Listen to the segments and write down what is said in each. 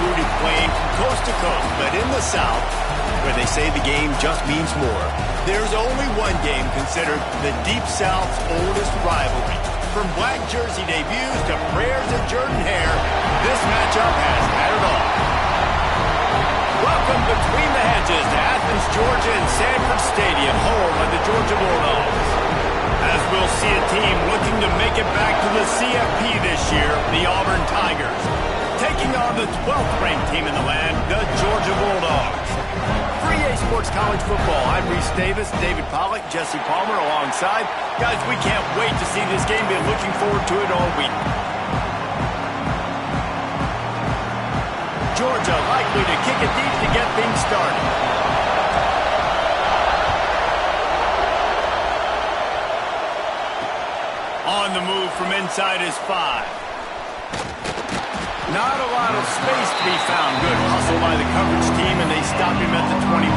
undisputed claim from coast to coast, but in the South, where they say the game just means more, there's only one game considered the Deep South's oldest rivalry. From black jersey debuts to prayers of Jordan Hare, this matchup has had it all. Welcome between the hedges to Athens, Georgia and Sanford Stadium, home of the Georgia Bulldogs. As we'll see a team looking to make it back to the CFP this year, the Auburn Tigers, taking on the 12th ranked team in the land, the Georgia Bulldogs. For EA Sports College Football, I'm Reese Davis, David Pollack, Jesse Palmer alongside. Guys, we can't wait to see this game. Been looking forward to it all week. Georgia likely to kick it deep to get things started. On the move from inside his 5. Not a lot of space to be found. Good hustle by the coverage team, and they stop him at the 21.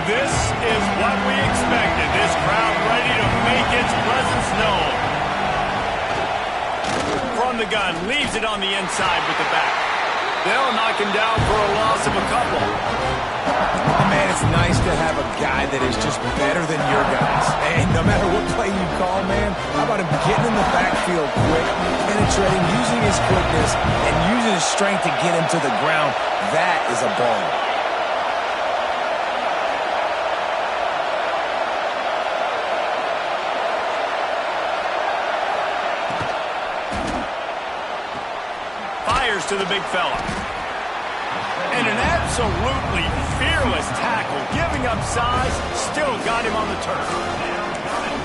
This is what we expected. This crowd ready to make its presence known. From the gun, leaves it on the inside with the back. They'll knock him down for a loss of a couple. Oh, man, it's nice to have a guy that is just better than your guys. And no matter what play you call, man, how about him getting in the backfield quick, penetrating, using his quickness, and using his strength to get him to the ground. That is a ball. To the big fella. And an absolutely fearless tackle, giving up size, still got him on the turf.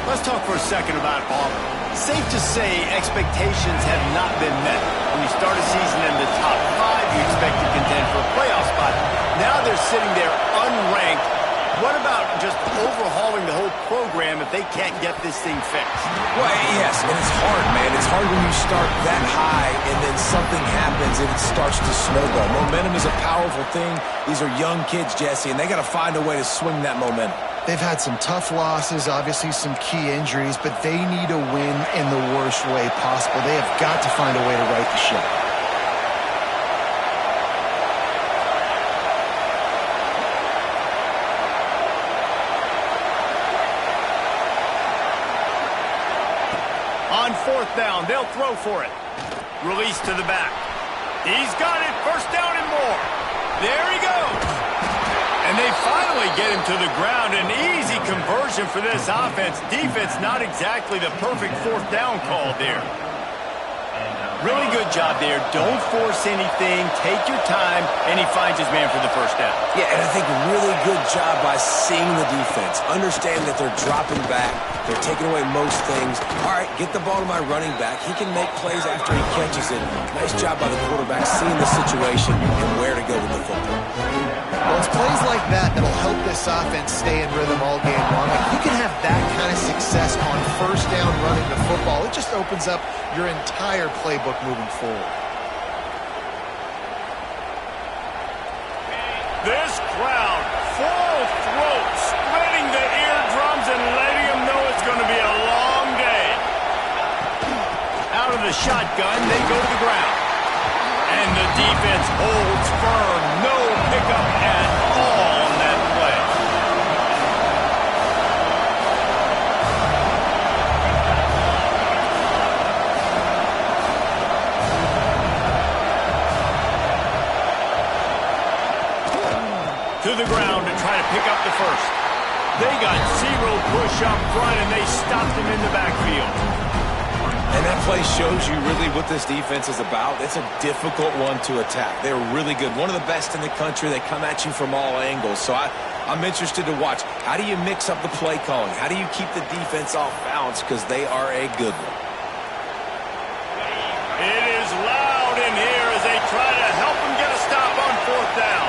Let's talk for a second about Auburn. Safe to say expectations have not been met. When you start a season in the top 5, you expect to contend for a playoff spot. Now they're sitting there unranked. What about just overhauling the whole program if they can't get this thing fixed? Well, yes, and it's hard, man. It's hard when you start that high and then something happens and it starts to snowball. Momentum is a powerful thing. These are young kids, Jesse, and they got to find a way to swing that momentum. They've had some tough losses, obviously some key injuries, but they need to win in the worst way possible. They have got to find a way to right the ship. On 4th down, they'll throw for it. Release to the back. He's got it. 1st down and more. There he goes. And they finally get him to the ground. An easy conversion for this offense. Defense, not exactly the perfect 4th down call there. Really good job there. Don't force anything. Take your time. And he finds his man for the 1st down. Yeah, and I think really good job by seeing the defense. Understand that they're dropping back. They're taking away most things. All right, get the ball to my running back. He can make plays after he catches it. Nice job by the quarterback seeing the situation and where to go with the football. Well, it's plays like that that'll help this offense stay in rhythm all game long. If you can have that kind of success on 1st down running the football, it just opens up your entire playbook moving forward. This crowd, full throat, spreading the eardrums and letting them know it's going to be a long day. Out of the shotgun, they go to the ground. And the defense holds firm. No pickup at all on that play. To the ground to try to pick up the 1st. They got 0 push up front, and they stopped him in the backfield. And that play shows you really what this defense is about. It's a difficult one to attack. They're really good. One of the best in the country. They come at you from all angles. So I'm interested to watch. How do you mix up the play calling? How do you keep the defense off balance? Because they are a good one. It is loud in here as they try to help him get a stop on 4th down.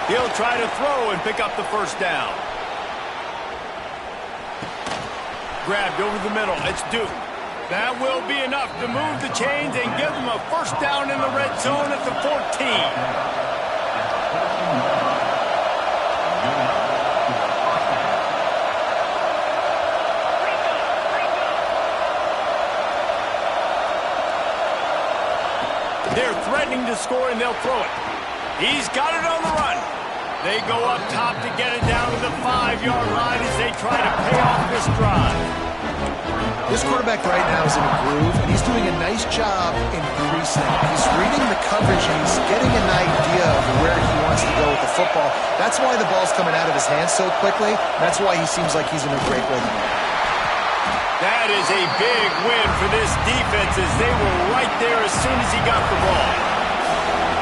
He'll try to throw and pick up the 1st down. Grabbed over the middle. It's Duke. That will be enough to move the chains and give them a first down in the red zone at the 14. They're threatening to score, and they'll throw it. He's got it on the run. They go up top to get it down to the 5-yard line as they try to pay off this drive. This quarterback right now is in a groove, and he's doing a nice job in pre-snap. He's reading the coverage, and he's getting an idea of where he wants to go with the football. That's why the ball's coming out of his hands so quickly. That's why he seems like he's in a great rhythm. That is a big win for this defense as they were right there as soon as he got the ball.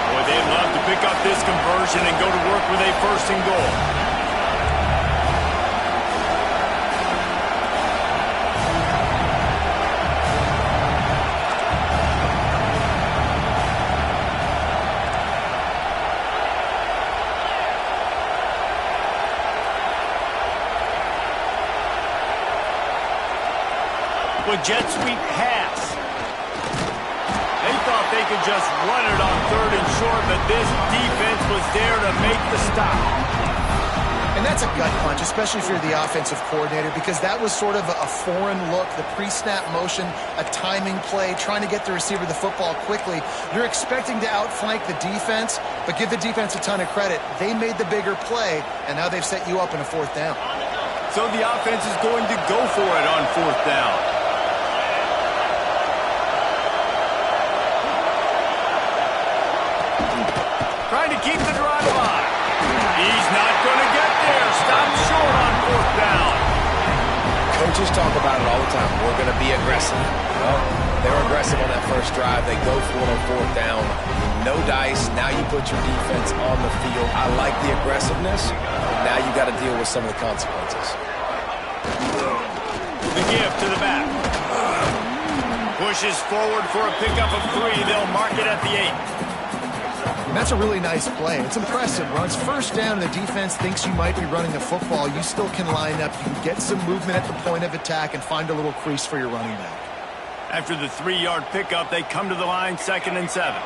Boy, they'd love to pick up this conversion and go to work with a first and goal. With jet sweep pass. They thought they could just run it on 3rd and short, but this defense was there to make the stop. And that's a gut punch, especially if you're the offensive coordinator, because that was sort of a foreign look, the pre-snap motion, a timing play, trying to get the receiver the football quickly. You're expecting to outflank the defense, but give the defense a ton of credit. They made the bigger play, and now they've set you up in a 4th down. So the offense is going to go for it on 4th down. Trying to keep the drive alive. He's not going to get there. Stop short on 4th down. Coaches talk about it all the time. We're going to be aggressive. Well, they were aggressive on that first drive. They go for it on 4th down. No dice. Now you put your defense on the field. I like the aggressiveness. Now you got to deal with some of the consequences. The give to the back. Pushes forward for a pickup of 3. They'll mark it at the 8. And that's a really nice play. It's impressive. Runs first down, and the defense thinks you might be running the football. You still can line up. You can get some movement at the point of attack and find a little crease for your running back. After the 3-yard pickup, they come to the line 2nd and 7.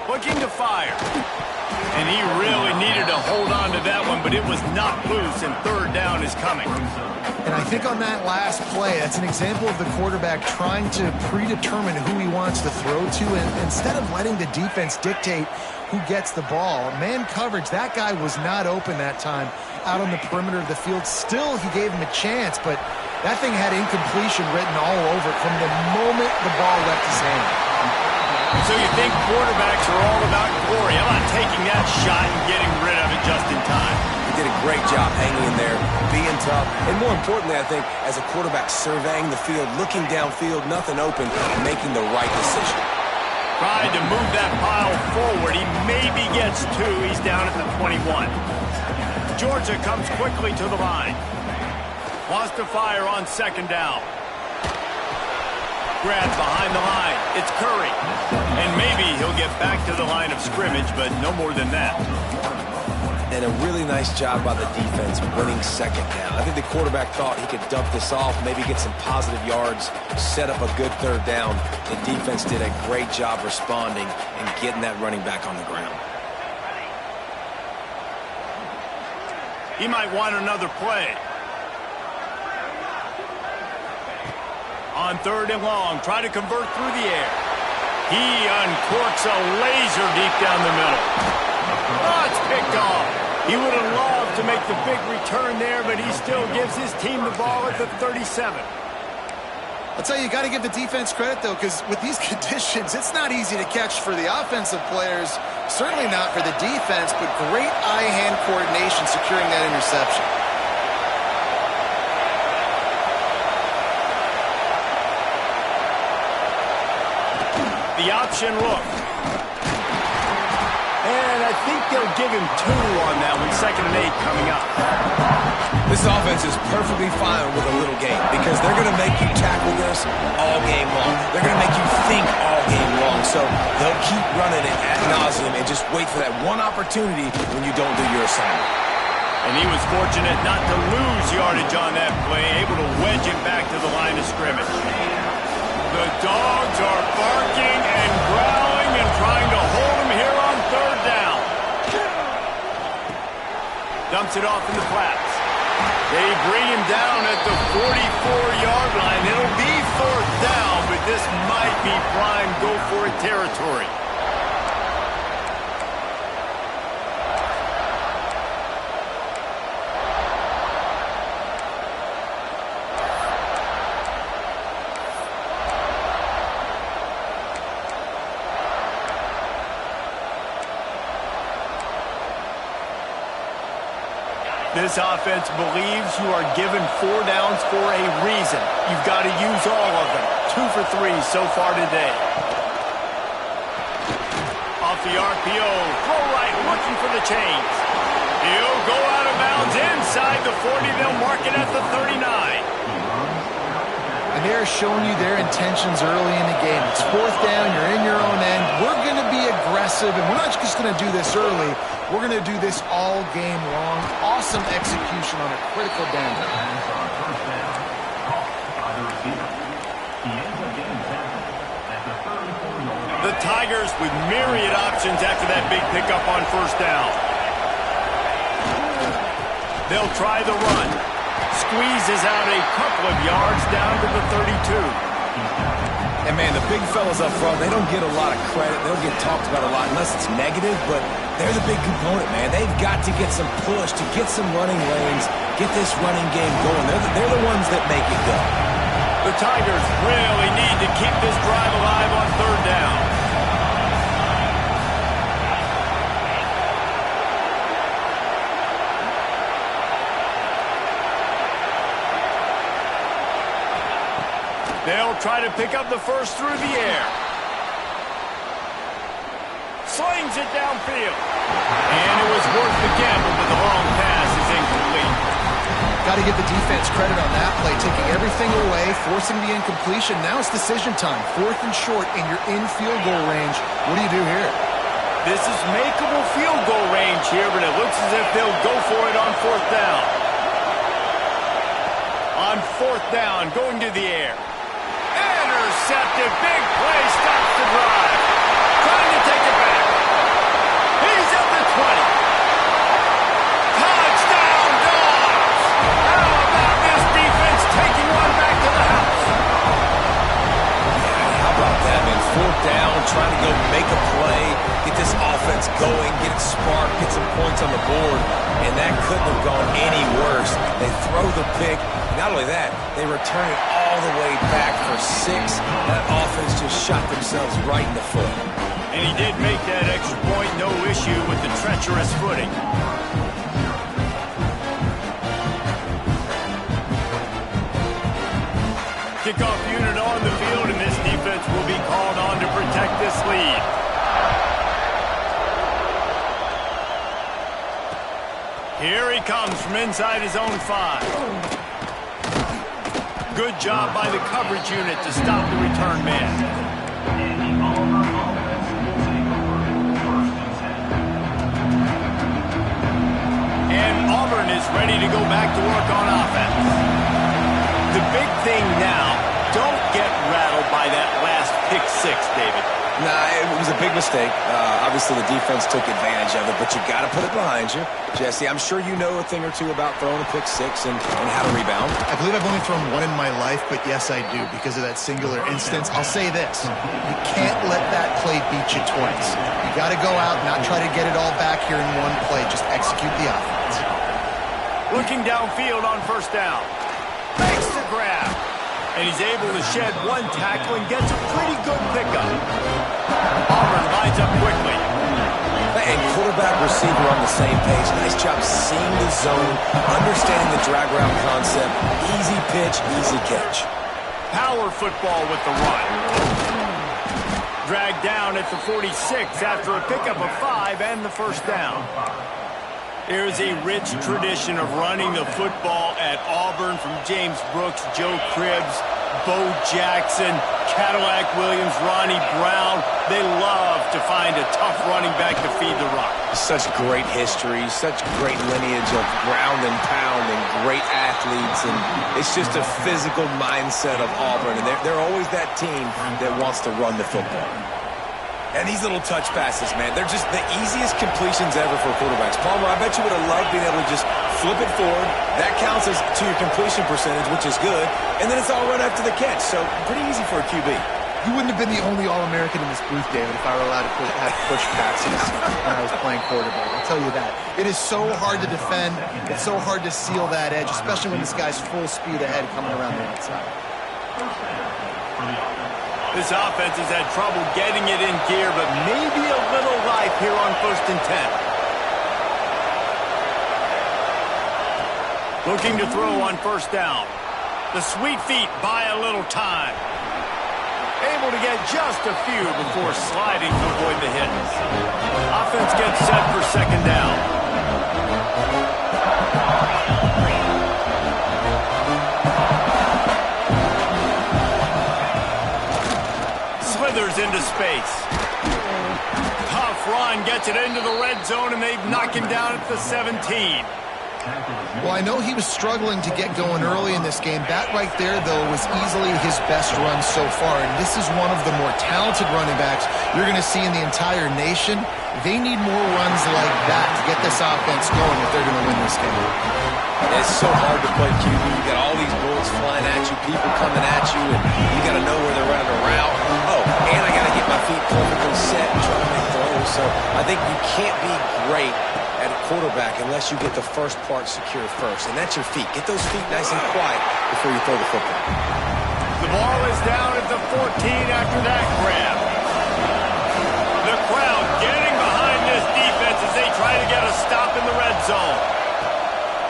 Looking to fire. And he really needed to hold on to that one, but it was not loose, and 3rd down is coming. And I think on that last play, that's an example of the quarterback trying to predetermine who he wants to throw to, and instead of letting the defense dictate who gets the ball. Man coverage, that guy was not open that time out on the perimeter of the field. Still, he gave him a chance, but that thing had incompletion written all over it from the moment the ball left his hand. So you think quarterbacks are all about glory. How about taking that shot and getting rid of it just in time? He did a great job hanging in there, being tough, and more importantly, I think, as a quarterback surveying the field, looking downfield, nothing open, and making the right decision. Tried to move that pile forward. He maybe gets 2. He's down at the 21. Georgia comes quickly to the line. Wants to fire on 2nd down. Grab behind the line. It's Curry. And maybe he'll get back to the line of scrimmage, but no more than that. And a really nice job by the defense winning 2nd down. I think the quarterback thought he could dump this off, maybe get some positive yards, set up a good 3rd down. The defense did a great job responding and getting that running back on the ground. He might want another play. On 3rd and long, try to convert through the air. He uncorks a laser deep down the middle. Oh, it's picked off. He would have loved to make the big return there, but he still gives his team the ball at the 37. I'll tell you, you got to give the defense credit, though, because with these conditions, it's not easy to catch for the offensive players, certainly not for the defense, but great eye-hand coordination securing that interception. The option look. And I think they'll give him 2 on that one. 2nd and 8 coming up. This offense is perfectly fine with a little game because they're going to make you tackle this all game long. They're going to make you think all game long. So they'll keep running it ad nauseum and just wait for that one opportunity when you don't do your assignment. And he was fortunate not to lose yardage on that play, able to wedge it back to the line of scrimmage. The Dogs are barking and growling and trying to hold him here on third down. Dumps it off in the flats. They bring him down at the 44-yard line. It'll be fourth down, but this might be prime go-for-it territory. This offense believes you are given 4 downs for a reason. You've got to use all of them. 2 for 3 so far today. Off the RPO, throw right, looking for the chains. He'll go out of bounds inside the 40. They'll mark it at the 39. And they're showing you their intentions early in the game. It's fourth down, you're in your own end. We're going to be aggressive, and we're not just going to do this early. We're going to do this all game long. Awesome execution on a critical down. The Tigers with myriad options after that big pickup on first down. They'll try the run. Squeezes out a couple of yards down to the 32. And, man, the big fellas up front, they don't get a lot of credit. They don't get talked about a lot unless it's negative, but they're the big component, man. They've got to get some push, to get some running lanes, get this running game going. They're the ones that make it go. The Tigers really need to keep this drive alive on third down. They'll try to pick up the first through the air. Slings it downfield. And it was worth the gamble, but the long pass is incomplete. Got to give the defense credit on that play, taking everything away, forcing the incompletion. Now it's decision time. Fourth and short, and you're in field goal range. What do you do here? This is makeable field goal range here, but it looks as if they'll go for it on fourth down. On fourth down, going to the air. Intercepted, big play, stops the drive. Trying to take it back. He's at the 20. Touchdown, Dogs! How about this defense taking one back to the house? Yeah, how about that, man? Fourth down, trying to go make a play, get this offense going, get it sparked, get some points on the board, and that couldn't have gone any worse. They throw the pick. Not only that, they return it all the way back for 6. That offense just shot themselves right in the foot. And he did make that extra point, no issue with the treacherous footing. Kickoff unit on the field, and this defense will be called on to protect this lead. Here he comes from inside his own 5. Good job by the coverage unit to stop the return man. And Auburn is ready to go back to work on offense. The big thing now, don't get rattled by that last pick 6, David. Nah, it was a big mistake. Obviously, the defense took advantage of it, but you got to put it behind you. Jesse, I'm sure you know a thing or two about throwing a pick 6 and how to rebound. I believe I've only thrown one in my life, but yes, I do, because of that singular instance. I'll say this. You can't let that play beat you twice. You got to go out, not try to get it all back here in one play. Just execute the offense. Looking downfield on first down. Makes the grab. And he's able to shed one tackle and gets a pretty good pickup. Auburn lines up quickly. And quarterback, receiver on the same page. Nice job seeing the zone, understanding the drag route concept. Easy pitch, easy catch. Power football with the run. Dragged down at the 46 after a pickup of 5 and the first down. There's a rich tradition of running the football at Auburn from James Brooks, Joe Cribbs, Bo Jackson, Cadillac Williams, Ronnie Brown. They love to find a tough running back to feed the rock. Such great history, such great lineage of ground and pound and great athletes. And it's just a physical mindset of Auburn. And they're always that team that wants to run the football. And these little touch passes, man, they're just the easiest completions ever for quarterbacks. Palmer, I bet you would have loved being able to just flip it forward. That counts as to your completion percentage, which is good. And then it's all run after the catch. So pretty easy for a QB. You wouldn't have been the only All-American in this booth, David, if I were allowed to have push passes when I was playing quarterback. I'll tell you that. It is so hard to defend. It's so hard to seal that edge, especially when this guy's full speed ahead coming around the outside. This offense has had trouble getting it in gear, but maybe a little life here on 1st and 10. Looking to throw on 1st down. The sweet feet buy a little time. Able to get just a few before sliding to avoid the hits. Offense gets set for 2nd down. Slithers into space. Tough run, gets it into the red zone, and they've knocked him down at the 17. Well, I know he was struggling to get going early in this game. That right there, though, was easily his best run so far. And this is one of the more talented running backs you're going to see in the entire nation. They need more runs like that to get this offense going if they're going to win this game. It's so hard to play QB. You got all these bullets flying at you, people coming at you, and you got to know where they're running around. Oh, and I got to get my feet perfectly set and try to make throws. So I think you can't be great at a quarterback unless you get the first part secure first, and that's your feet. Get those feet nice and quiet before you throw the football. The ball is down at the 14 after that grab. The crowd getting behind this defense as they try to get a stop in the red zone.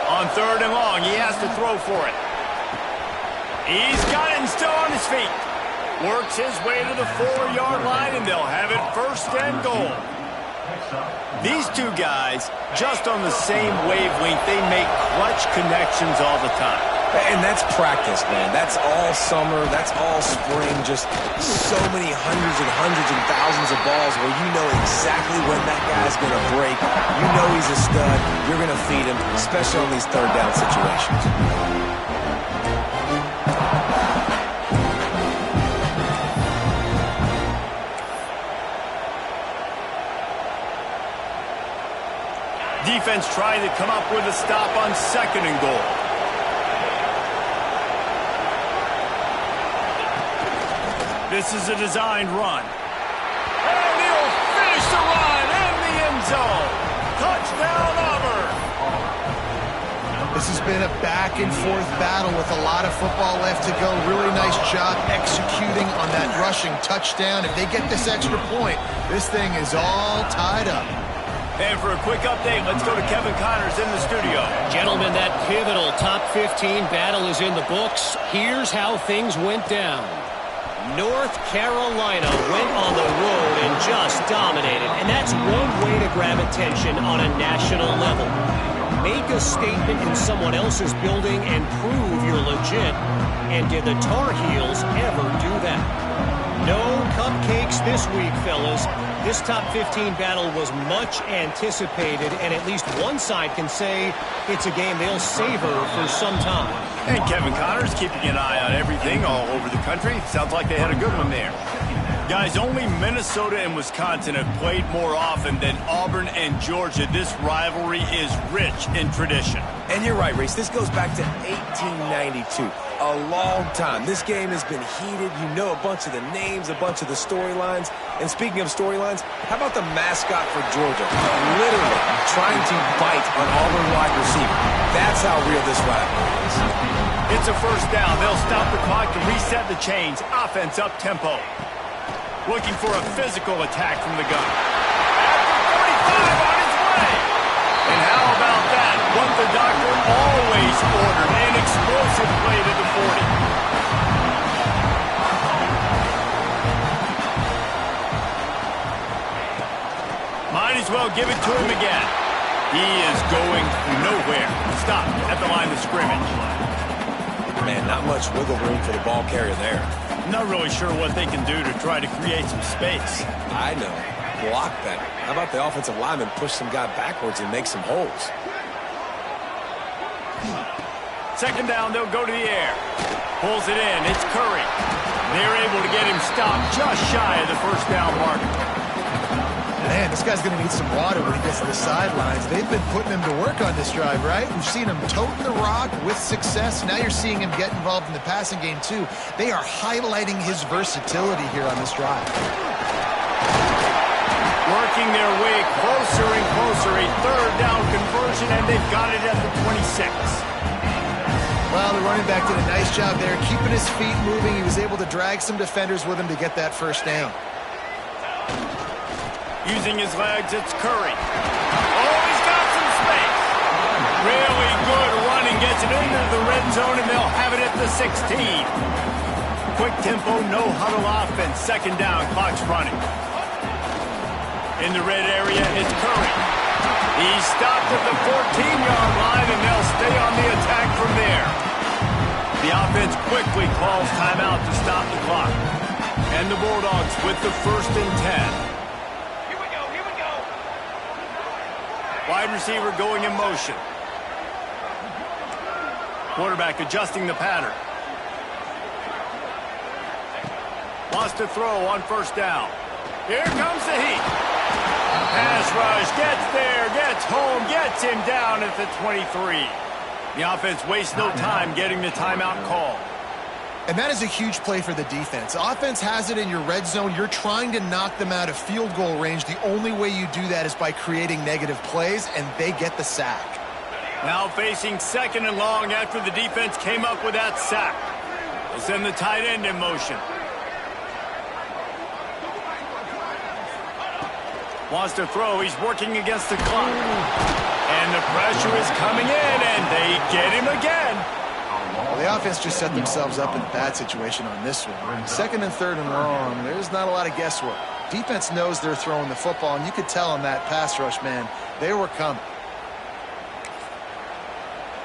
On 3rd and long, he has to throw for it. He's got it and still on his feet. Works his way to the 4-yard line, and they'll have it 1st and goal. These two guys, just on the same wavelength, they make clutch connections all the time. And that's practice, man. That's all summer. That's all spring. Just so many hundreds and thousands of balls where you know exactly when that guy's going to break. You know he's a stud. You're going to feed him, especially on these 3rd down situations. Defense trying to come up with a stop on 2nd and goal. This is a designed run. And he'll finish the run in the end zone. Touchdown, Auburn. This has been a back-and-forth battle with a lot of football left to go. Really nice job executing on that rushing touchdown. If they get this extra point, this thing is all tied up. And for a quick update, let's go to Kevin Connors in the studio. Gentlemen, that pivotal top 15 battle is in the books. Here's how things went down. North Carolina went on the road and just dominated. And that's one way to grab attention on a national level. Make a statement in someone else's building and prove you're legit. And did the Tar Heels ever do that? No cupcakes this week, fellas. This top 15 battle was much anticipated, and at least one side can say it's a game they'll savor for some time. And Kevin Connors keeping an eye on everything all over the country. Sounds like they had a good one there. Guys, only Minnesota and Wisconsin have played more often than Auburn and Georgia. This rivalry is rich in tradition. And you're right, Reese. This goes back to 1892. A long time. This game has been heated. You know a bunch of the names, a bunch of the storylines. And speaking of storylines, how about the mascot for Georgia? Literally trying to bite on Auburn wide receiver. That's how real this rivalry is. It's a 1st down. They'll stop the clock to reset the chains. Offense up tempo. Looking for a physical attack from the gun. At the 45 on his way. And how about that? What the doctor always ordered. An explosive play to the 40. Might as well give it to him again. He is going nowhere. Stop at the line of scrimmage. Man, not much wiggle room for the ball carrier there. Not really sure what they can do to try to create some space. I know. Block that. How about the offensive lineman push some guy backwards and make some holes? Second down, they'll go to the air. Pulls it in. It's Curry. They're able to get him stopped just shy of the first down marker. Man, this guy's going to need some water when he gets to the sidelines. They've been putting him to work on this drive, right? We've seen him toting the rock with success. Now you're seeing him get involved in the passing game, too. They are highlighting his versatility here on this drive. Working their way closer and closer. A third down conversion, and they've got it at the 26. Well, the running back did a nice job there, keeping his feet moving. He was able to drag some defenders with him to get that first down. Using his legs, it's Curry. Oh, he's got some space. Really good running, gets it into the red zone, and they'll have it at the 16. Quick tempo, no huddle offense. Second down, clock's running. In the red area, it's Curry. He's stopped at the 14-yard line, and they'll stay on the attack from there. The offense quickly calls timeout to stop the clock. And the Bulldogs with the 1st and 10. Wide receiver going in motion. Quarterback adjusting the pattern. Wants to throw on first down. Here comes the heat. Pass rush, gets there, gets home, gets him down at the 23. The offense wastes no time getting the timeout call. And that is a huge play for the defense. Offense has it in your red zone. You're trying to knock them out of field goal range. The only way you do that is by creating negative plays, and they get the sack. Now facing second and long after the defense came up with that sack. They send the tight end in motion. Wants to throw. He's working against the clock. And the pressure is coming in, and they get him again. Well, the offense just set themselves up in a bad situation on this one. Second and third and long, there's not a lot of guesswork. Defense knows they're throwing the football, and you could tell on that pass rush, man, they were coming.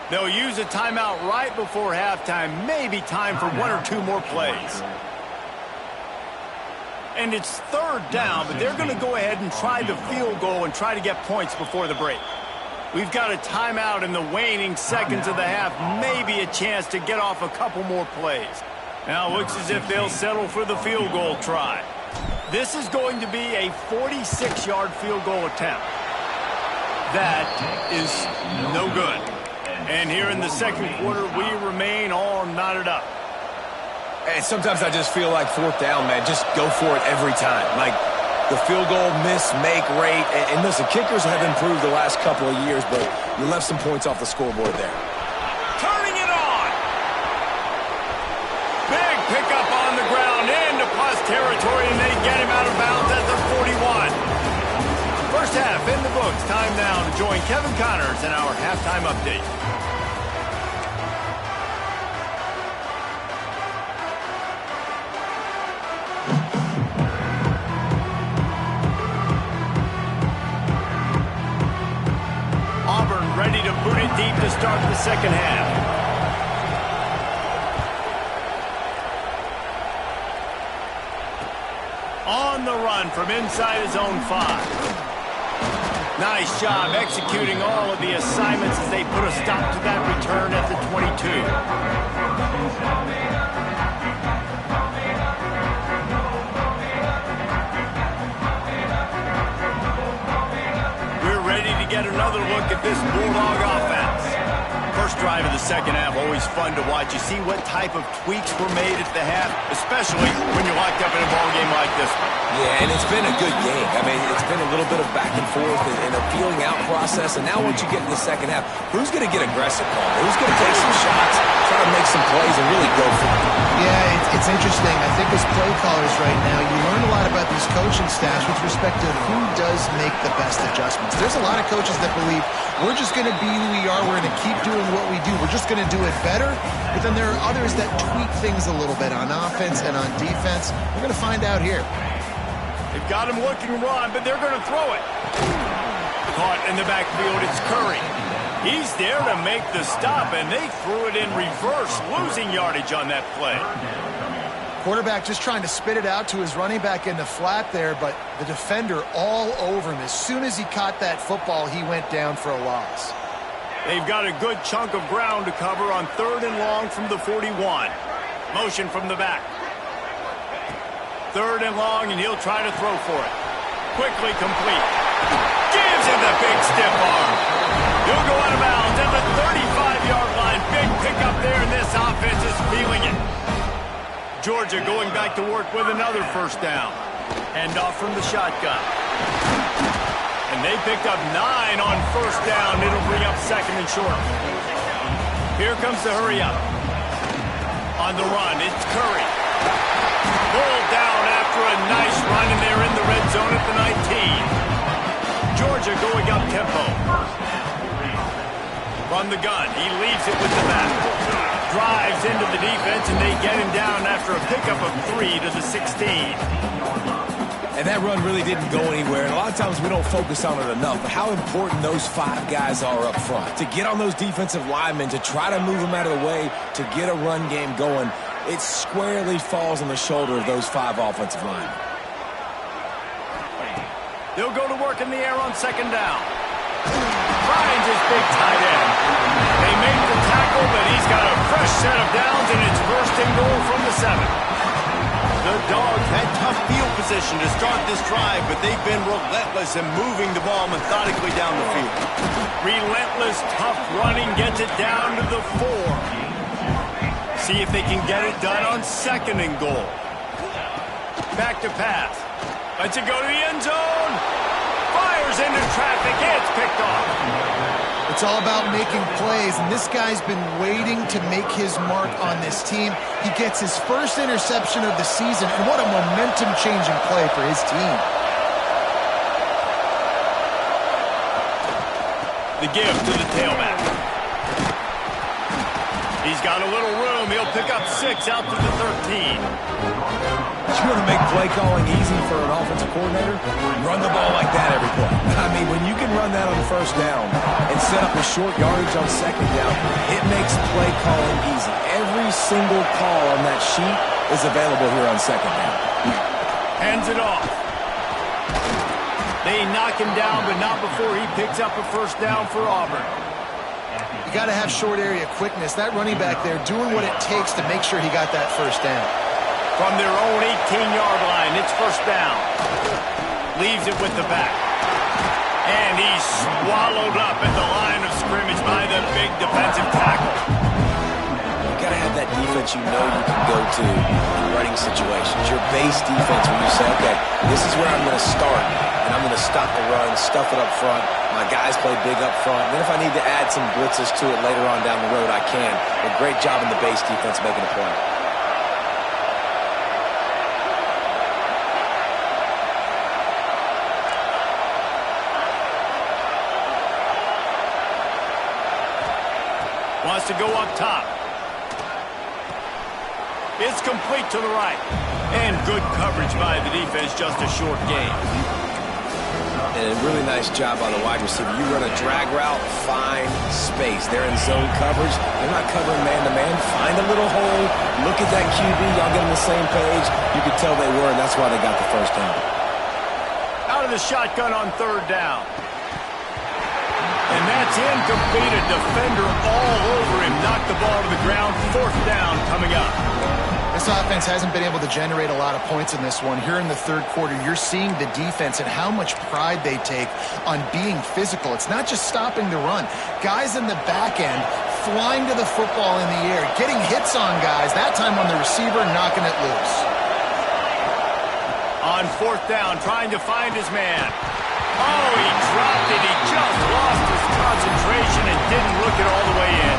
They'll use a timeout right before halftime. Maybe time for 1 or 2 more plays. And it's third down, but they're going to go ahead and try the field goal and try to get points before the break. We've got a timeout in the waning seconds of the half. Maybe a chance to get off a couple more plays. Now it looks as if they'll settle for the field goal try. This is going to be a 46-yard field goal attempt. That is no good. And here in the second quarter, we remain all knotted up. And sometimes I just feel like fourth down, man. Just go for it every time. Like the field goal miss-make rate. And listen, kickers have improved the last couple of years, but you left some points off the scoreboard there. Turning it on. Big pickup on the ground into plus territory, and they get him out of bounds at the 41. First half in the books. Time now to join Kevin Connors in our halftime update. Ready to boot it deep to start the second half. On the run from inside his own 5. Nice job executing all of the assignments as they put a stop to that return at the 22. Get another look at this Bulldog offense. First drive of the second half, always fun to watch. You see what type of tweaks were made at the half, especially when you're locked up in a ball game like this one. Yeah, and it's been a good game. I mean, it's been a little bit of back and forth and a feeling out process. And now once you get in the second half, who's going to get aggressive, Paul? Who's going to take some shots, try to make some plays, and really go for it? Yeah, it's interesting. I think as play callers right now, you learn a lot about these coaching staffs with respect to who does make the best adjustments. There's a lot of coaches that believe we're just going to be who we are. We're going to keep doing what we do. We're just going to do it better. But then there are others that tweak things a little bit on offense and on defense. We're going to find out here. They've got him looking run, but they're going to throw it. caught in the backfield. It's Curry. He's there to make the stop, and they threw it in reverse, losing yardage on that play. Quarterback just trying to spit it out to his running back in the flat there, but the defender all over him. As soon as he caught that football, he went down for a loss. They've got a good chunk of ground to cover on 3rd and long from the 41. Motion from the back. 3rd and long, and he'll try to throw for it. Quickly complete. Gives him the big stiff arm. He'll go out of bounds at the 35-yard line. Big pickup there, and this offense is feeling it. Georgia going back to work with another first down. Hand off from the shotgun. And they picked up 9 on first down. It'll bring up 2nd and short. Here comes the hurry up. On the run, it's Curry. Pulled down after a nice run, and they're in the red zone at the 19. Georgia going up tempo. From the gun, he leaves it with the back. Drives into the defense, and they get him down after a pickup of 3 to the 16. And that run really didn't go anywhere. And a lot of times we don't focus on it enough, but how important those 5 guys are up front. To get on those defensive linemen, to try to move them out of the way, to get a run game going, it squarely falls on the shoulder of those 5 offensive linemen. They'll go to work in the air on 2nd down. Finds his big tight end. They make the tackle, but he's got a fresh set of downs, and it's 1st and goal from the 7. The Dogs had tough field position to start this drive, but they've been relentless in moving the ball methodically down the field. Relentless, tough running gets it down to the 4. See if they can get it done on 2nd and goal. Back to pass. Lets it go to the end zone. Fires into traffic. It's picked off. It's all about making plays, and this guy's been waiting to make his mark on this team. He gets his first interception of the season, and what a momentum-changing play for his team. The give to the tailback. He's got a little room. He'll pick up 6 out to the 13. You want to make play calling easy for an offensive coordinator? Run the ball like that every play. I mean, when you can run that on 1st down and set up a short yardage on 2nd down, it makes play calling easy. Every single call on that sheet is available here on 2nd down. Hands it off. They knock him down, but not before he picks up a 1st down for Auburn. You got to have short area quickness. That running back there doing what it takes to make sure he got that 1st down. From their own 18-yard line, it's 1st down. Leaves it with the back. And he's swallowed up at the line of scrimmage by the big defensive tackle. You got to have that defense you know you can go to in running situations. Your base defense when you say, okay, this is where I'm going to start, and I'm going to stop the run, stuff it up front. My guys play big up front. Then if I need to add some blitzes to it later on down the road, I can. But great job in the base defense making a play. Wants to go up top. It's complete to the right. And good coverage by the defense, just a short gain. And a really nice job by the wide receiver. You run a drag route, find space. They're in zone coverage. They're not covering man-to-man. Find a little hole. Look at that QB. Y'all get on the same page. You could tell they were, and that's why they got the 1st down. Out of the shotgun on 3rd down. And that's incomplete. A defender all over him. Knocked the ball to the ground. 4th down coming up. This offense hasn't been able to generate a lot of points in this one. Here in the 3rd quarter, you're seeing the defense and how much pride they take on being physical. It's not just stopping the run. Guys in the back end flying to the football in the air, getting hits on guys, that time on the receiver, knocking it loose. On 4th down, trying to find his man. Oh, he dropped it. He just lost his concentration and didn't look it all the way in.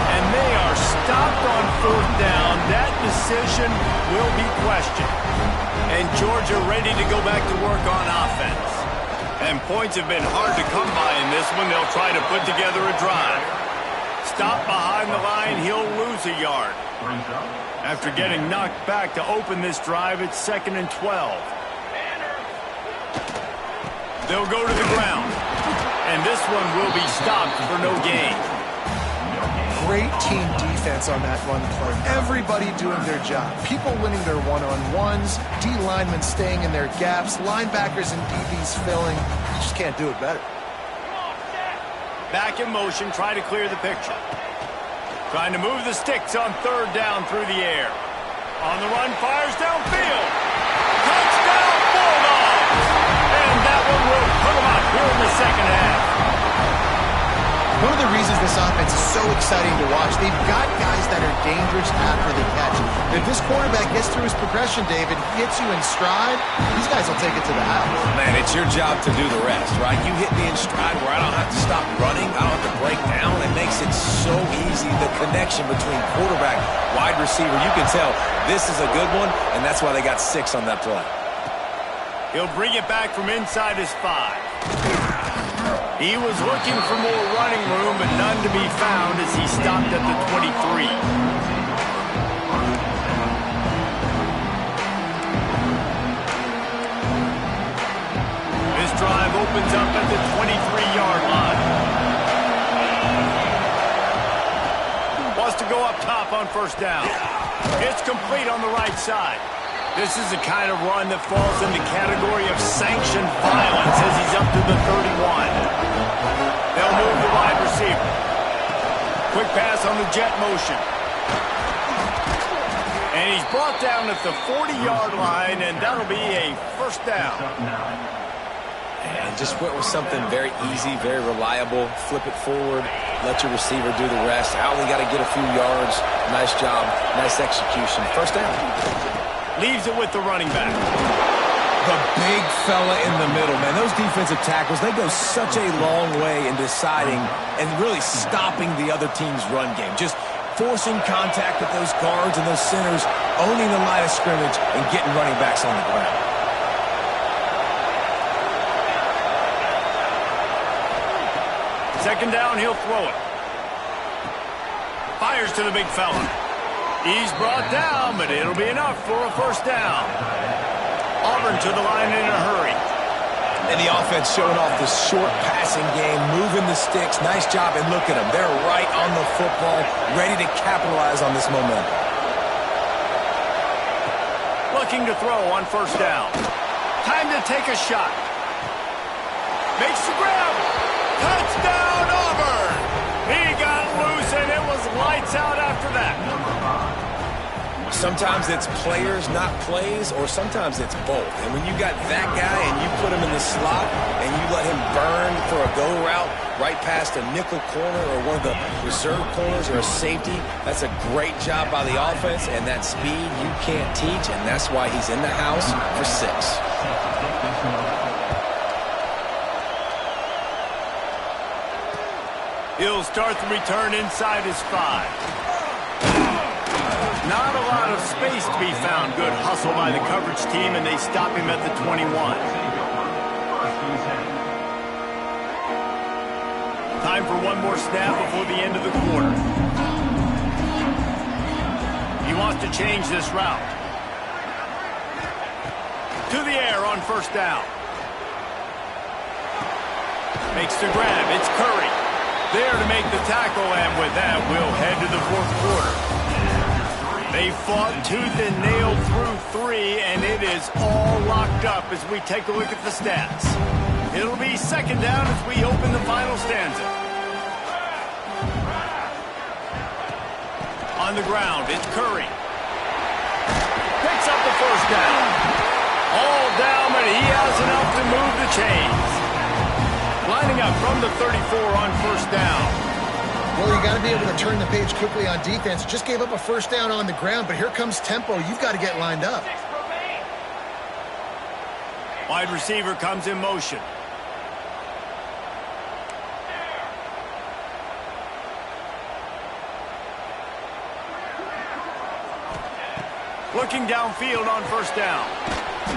And they are stopped on 4th down. That decision will be questioned. And Georgia ready to go back to work on offense. And points have been hard to come by in this one. They'll try to put together a drive. Stop behind the line. He'll lose a yard. After getting knocked back to open this drive, it's 2nd and 12. They'll go to the ground. And this one will be stopped for no gain. Great team defense on that run play. Everybody doing their job. People winning their one-on-ones, D linemen staying in their gaps, linebackers and DBs filling. You just can't do it better. Back in motion, try to clear the picture. Trying to move the sticks on third down through the air. On the run, fires downfield. Touchdown, Bulldogs! And that one will put them up here in the second half. One of the reasons this offense is so exciting to watch, they've got guys that are dangerous after the catch. If this quarterback gets through his progression, David, hits you in stride, these guys will take it to the house. Man, it's your job to do the rest, right? You hit me in stride where I don't have to stop running. I don't have to break down. It makes it so easy, the connection between quarterback, wide receiver. You can tell this is a good one, and that's why they got 6 on that play. He'll bring it back from inside his 5. He was looking for more running room, but none to be found as he stopped at the 23. This drive opens up at the 23-yard line. Wants to go up top on first down. It's complete on the right side. This is the kind of run that falls in the category of sanctioned violence as he's up to the 31. They'll move the wide receiver. Quick pass on the jet motion. And he's brought down at the 40-yard line, and that'll be a first down. And just went with something very easy, very reliable. Flip it forward, let your receiver do the rest. I only got to get a few yards. Nice job, nice execution. First down. Leaves it with the running back. The big fella in the middle, man. Those defensive tackles, they go such a long way in deciding and really stopping the other team's run game. Just forcing contact with those guards and those centers, owning the line of scrimmage, and getting running backs on the ground. Second down, he'll throw it. Fires to the big fella. He's brought down, but it'll be enough for a first down. Auburn to the line in a hurry. And the offense showing off the short passing game, moving the sticks. Nice job, and look at them. They're right on the football, ready to capitalize on this momentum. Looking to throw on first down. Time to take a shot. Makes the grab. Touchdown, Auburn! He got loose, and it was lights out after that. Sometimes it's players, not plays, or sometimes it's both. And when you got that guy and you put him in the slot and you let him burn for a go route right past a nickel corner or one of the reserve corners or a safety, that's a great job by the offense, and that speed you can't teach, and that's why he's in the house for 6. He'll start the return inside his 5. Not a lot of space to be found. Good hustle by the coverage team, and they stop him at the 21. Time for one more snap before the end of the quarter. He wants to change this route. To the air on first down. Makes the grab. It's Curry. There to make the tackle, and with that, we'll head to the fourth quarter. They fought tooth and nail through 3, and it is all locked up as we take a look at the stats. It'll be second down as we open the final stanza. On the ground, it's Curry. Picks up the first down. All down, but he has enough to move the chains. Lining up from the 34 on first down. Well, you got to be able to turn the page quickly on defense. Just gave up a first down on the ground, but here comes tempo. You've got to get lined up. Wide receiver comes in motion. Looking downfield on first down.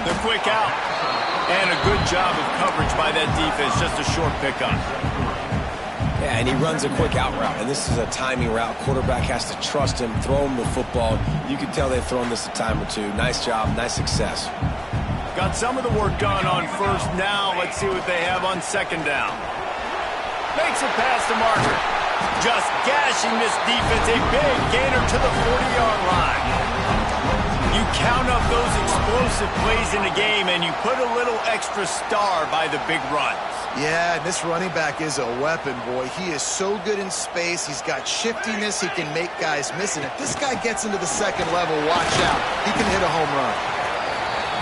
The quick out. And a good job of coverage by that defense. Just a short pickup. Yeah, and he runs a quick out route, and this is a timing route. Quarterback has to trust him, throw him the football. You can tell they've thrown this a time or two. Nice job, nice success. Got some of the work done on first. Now let's see what they have on second down. Makes it past the marker. Just gashing this defense. A big gainer to the 40-yard line. You count up those explosive plays in a game, and you put a little extra star by the big runs. Yeah, and this running back is a weapon, boy. He is so good in space. He's got shiftiness. He can make guys miss. And if this guy gets into the second level, watch out. He can hit a home run.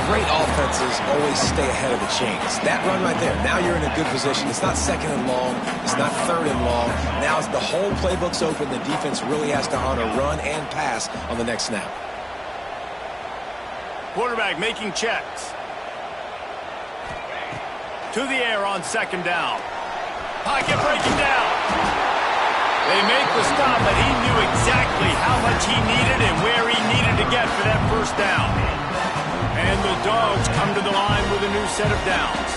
Great offenses always stay ahead of the chains. That run right there, now you're in a good position. It's not second and long. It's not third and long. Now as the whole playbook's open, the defense really has to honor run and pass on the next snap. Quarterback making checks. To the air on second down. Pocket breaking down. They make the stop, but he knew exactly how much he needed and where he needed to get for that first down. And the Dogs come to the line with a new set of downs.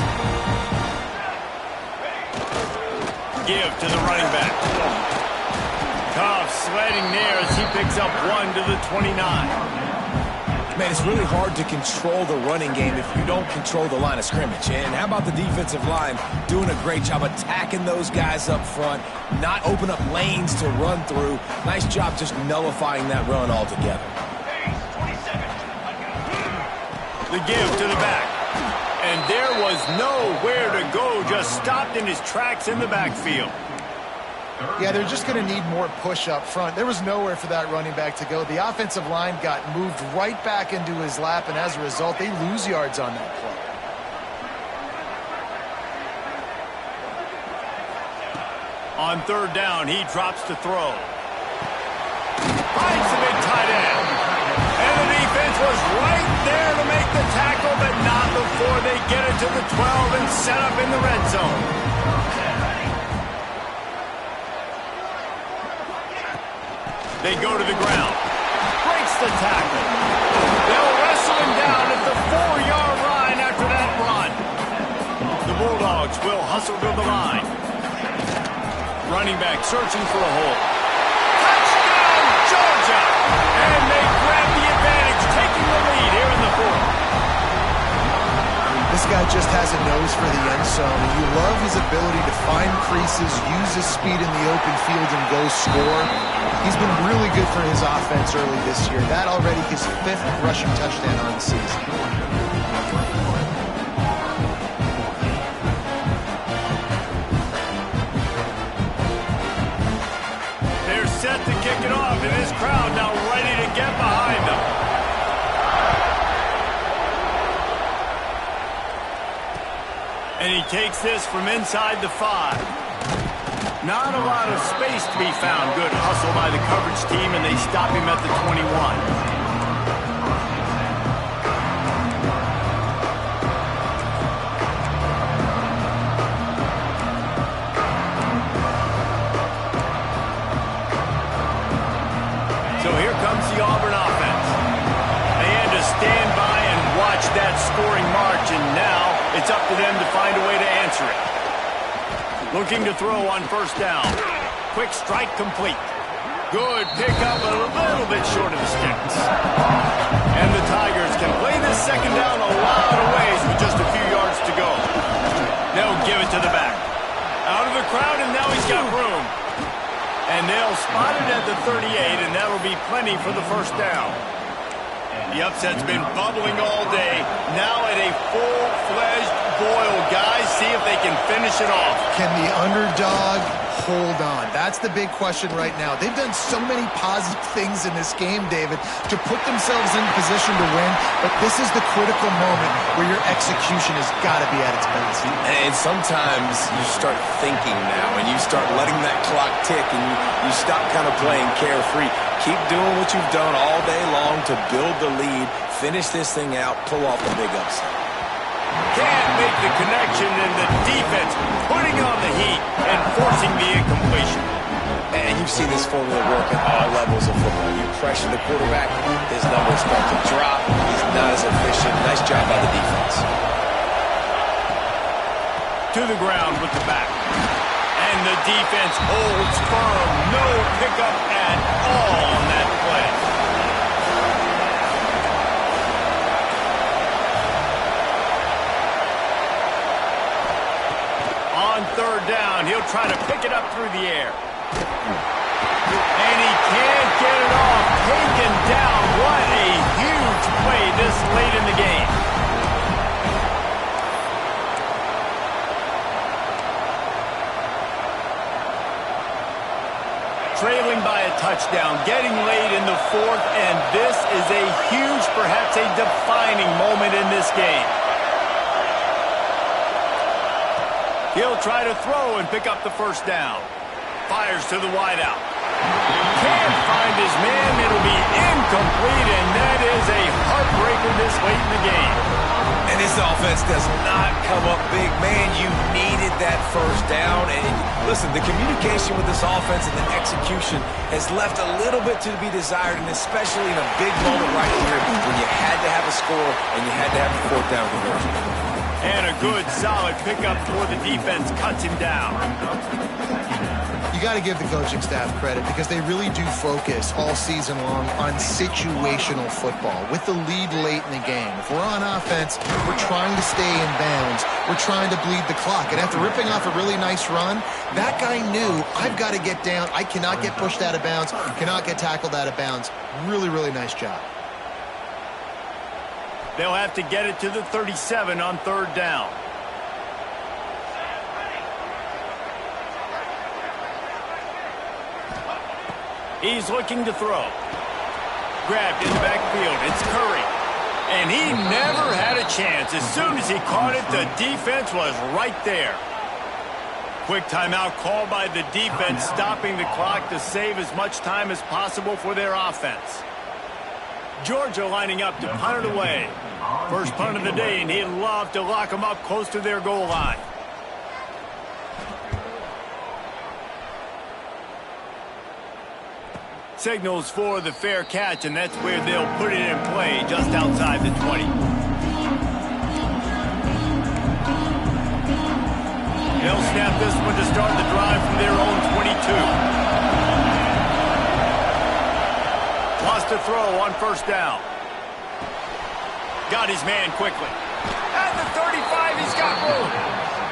Give to the running back. Tough sledding there as he picks up 1 to the 29. Man, it's really hard to control the running game if you don't control the line of scrimmage. And how about the defensive line doing a great job attacking those guys up front, not open up lanes to run through. Nice job just nullifying that run altogether. The give to the back. And there was nowhere to go, just stopped in his tracks in the backfield. Yeah, they're just going to need more push up front. There was nowhere for that running back to go. The offensive line got moved right back into his lap, and as a result, they lose yards on that play. On third down, he drops to throw. Finds the big tight end. And the defense was right there to make the tackle, but not before they get it to the 12 and set up in the red zone. They go to the ground. Breaks the tackle. They'll wrestle him down at the 4-yard line after that run. The Bulldogs will hustle to the line. Running back searching for a hole. Touchdown, Georgia! And they grab the advantage, taking the lead here in the fourth. This guy just has a nose for the end zone, and you love his ability to find creases, use his speed in the open field, and go score. He's been really good for his offense early this year. That already his 5th rushing touchdown on the season. They're set to kick it off, and this crowd now ready to get behind them. And he takes this from inside the 5. Not a lot of space to be found. Good hustle by the coverage team, and they stop him at the 21. So here comes the Auburn offense. They had to stand by and watch that scoring march, and now it's up to them to find a way to answer it. Looking to throw on first down. Quick strike complete. Good pickup, a little bit short of the sticks. And the Tigers can play this second down a lot of ways with just a few yards to go. They'll give it to the back. Out of the crowd, and now he's got room. And they'll spot it at the 38, and that'll be plenty for the first down. The upset's been bubbling all day. Now at a full-fledged boil. Guys, see if they can finish it off. Can the underdog hold on? That's the big question right now. They've done so many positive things in this game, David, to put themselves in position to win, but this is the critical moment where your execution has got to be at its best. And sometimes you start thinking now, and you start letting that clock tick, and you stop kind of playing carefree. Keep doing what you've done all day long to build the lead, finish this thing out, pull off the big upset. Can't make the connection, and the defense putting on the heat and forcing the incompletion. And you've seen this formula work at all levels of football. You pressure the quarterback, his numbers start to drop. He's not as efficient. Nice job by the defense. To the ground with the back. And the defense holds firm. No pickup at all on that play. On third down, he'll trying to pick it up through the air. And he can't get it off. Taken down. What a huge play this late in the game. Trailing by a touchdown, getting late in the fourth, and this is a huge, perhaps a defining moment in this game. He'll try to throw and pick up the first down. Fires to the wideout. Can't find his man. It'll be incomplete, and that is a heartbreaker this late in the game. And this offense does not come up big. Man, you needed that first down. And listen, the communication with this offense and the execution has left a little bit to be desired, and especially in a big moment right here when you had to have a score and you had to have the fourth down conversion. And a good, solid pickup before the defense cuts him down. You got to give the coaching staff credit because they really do focus all season long on situational football with the lead late in the game. If we're on offense, we're trying to stay in bounds. We're trying to bleed the clock. And after ripping off a really nice run, that guy knew, I've got to get down. I cannot get pushed out of bounds, cannot get tackled out of bounds. Really, really nice job. They'll have to get it to the 37 on third down. He's looking to throw. Grabbed in the backfield. It's Curry. And he never had a chance. As soon as he caught it, the defense was right there. Quick timeout called by the defense, stopping the clock to save as much time as possible for their offense. Georgia lining up to punt it away. First punt of the day, and he'd love to lock them up close to their goal line. Signals for the fair catch, and that's where they'll put it in play, just outside the 20. They'll snap this one to start the drive from their own 22. Lost a throw on first down. Got his man quickly. At the 35, he's got room.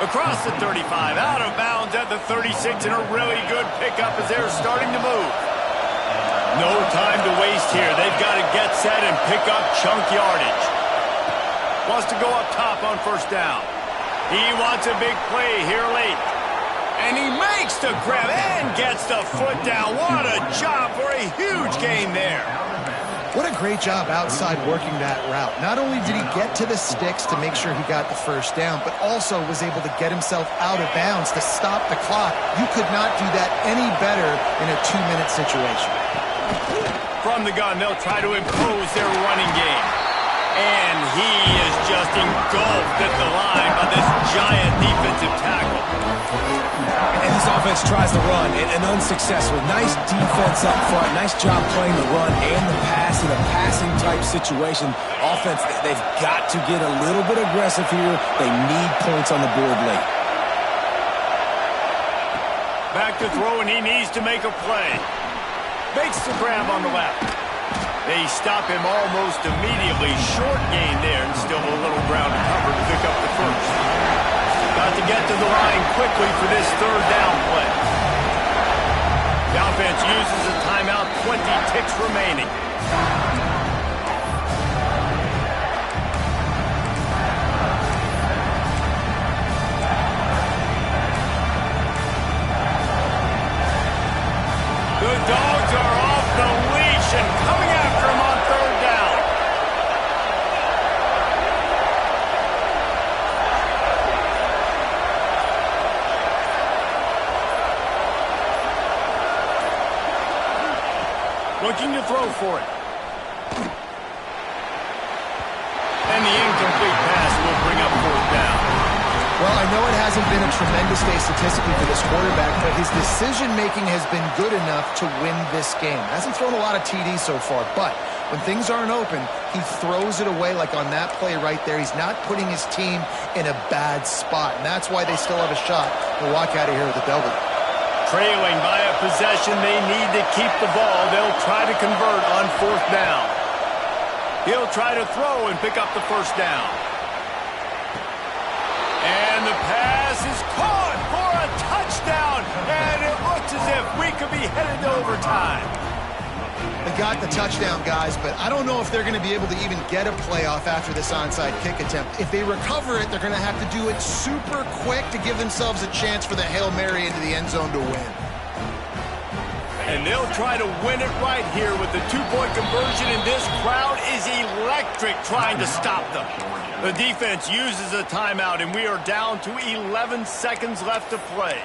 Across the 35, out of bounds at the 36, and a really good pickup as they're starting to move. No time to waste here. They've got to get set and pick up chunk yardage. Wants to go up top on first down. He wants a big play here late. And he makes the grab and gets the foot down. What a job for a huge gain there. What a great job outside working that route. Not only did he get to the sticks to make sure he got the first down, but also was able to get himself out of bounds to stop the clock. You could not do that any better in a 2-minute situation. From the gun, they'll try to impose their running game. And he is just engulfed at the line by this giant defensive tackle. And this offense tries to run, and unsuccessful. Nice defense up front. Nice job playing the run and the pass in a passing-type situation. Offense, they've got to get a little bit aggressive here. They need points on the board late. Back to throw, and he needs to make a play. Makes the grab on the left. They stop him almost immediately. Short gain there, and still a little ground to cover to pick up the first. Got to get to the line quickly for this third down play. The offense uses a timeout, 20 ticks remaining. The Dogs are off the leash and coming after him on third down. Looking to throw for it. And the incomplete pass will bring up fourth down. Well, I know it hasn't been a tremendous day statistically for this quarterback, but his decision-making has been good enough to win this game. Hasn't thrown a lot of TDs so far, but when things aren't open, he throws it away like on that play right there. He's not putting his team in a bad spot, and that's why they still have a shot to walk out of here with a W. Trailing by a possession, they need to keep the ball. They'll try to convert on fourth down. He'll try to throw and pick up the first down. And the pass is caught for a touchdown. could be headed to overtime. They got the touchdown, guys, but I don't know if they're going to be able to even get a playoff after this onside kick attempt. If they recover it, they're going to have to do it super quick to give themselves a chance for the Hail Mary into the end zone to win. And they'll try to win it right here with the two-point conversion, and this crowd is electric trying to stop them. The defense uses a timeout, and we are down to 11 seconds left to play.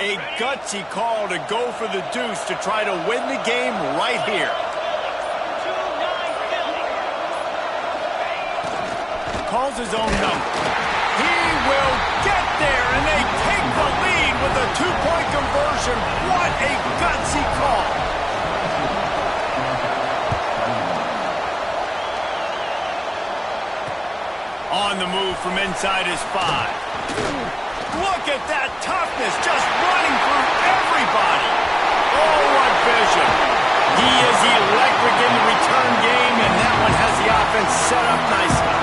A gutsy call to go for the deuce to try to win the game right here. Calls his own number. He will get there, and they take the lead with a two-point conversion. What a gutsy call. On the move from inside his 5. Look at that toughness, just running through everybody. Oh, what vision. He is electric in the return game, and that one has the offense set up nicely.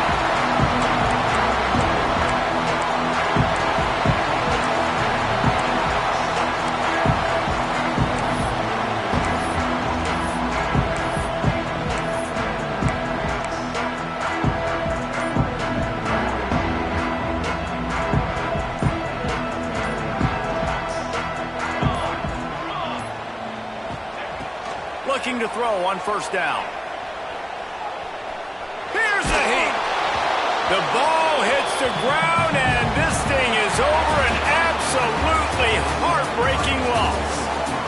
Looking to throw on first down. Here's the heat. The ball hits the ground, and this thing is over. An absolutely heartbreaking loss.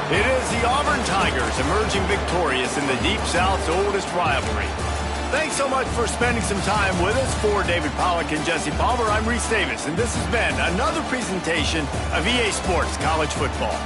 It is the Auburn Tigers emerging victorious in the Deep South's oldest rivalry. Thanks so much for spending some time with us. For David Pollack and Jesse Palmer, I'm Reese Davis, and this has been another presentation of EA Sports College Football.